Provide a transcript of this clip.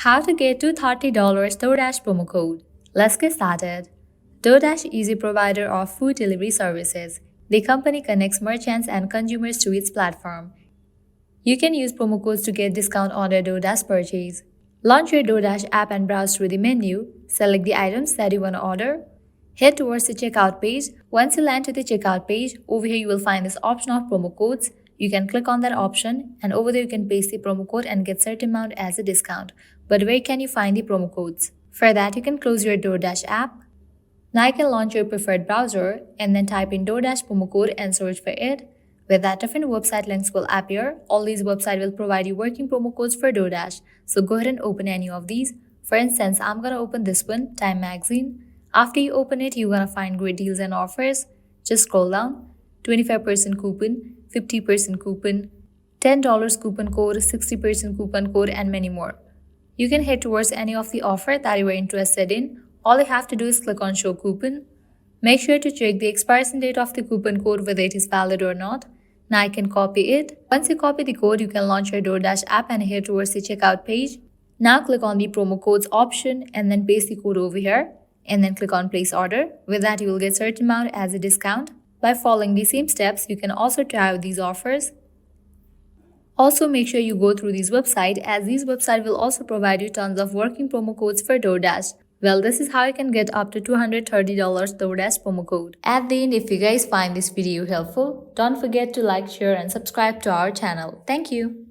How to get to $30 DoorDash promo code. Let's get started. DoorDash is a provider of food delivery services. The company connects merchants and consumers to its platform. You can use promo codes to get discount on your DoorDash purchase. Launch your DoorDash app and browse through the menu. Select the items that you want to order. Head towards the checkout page. Once you land to the checkout page, over here you will find this option of promo codes. You can click on that option and over there you can paste the promo code and get certain amount as a discount. But where can you find the promo codes? For that, you can close your DoorDash app. Now you can launch your preferred browser and then type in DoorDash promo code and search for it. With that, different website links will appear. All these websites will provide you working promo codes for DoorDash. So go ahead and open any of these. For instance, I'm gonna open this one, Time Magazine. After you open it, you're gonna find great deals and offers. Just scroll down. 25% coupon, 50% coupon, $10 coupon code, 60% coupon code, and many more. You can head towards any of the offer that you are interested in. All you have to do is click on Show Coupon. Make sure to check the expiration date of the coupon code, whether it is valid or not. Now I can copy it. Once you copy the code, you can launch your DoorDash app and head towards the checkout page. Now click on the promo codes option and then paste the code over here and then click on place order. With that, you will get certain amount as a discount. By following the same steps, you can also try out these offers. Also, make sure you go through these websites as these websites will also provide you tons of working promo codes for DoorDash. Well, this is how you can get up to $230 DoorDash promo code. At the end, if you guys find this video helpful, don't forget to like, share and subscribe to our channel. Thank you.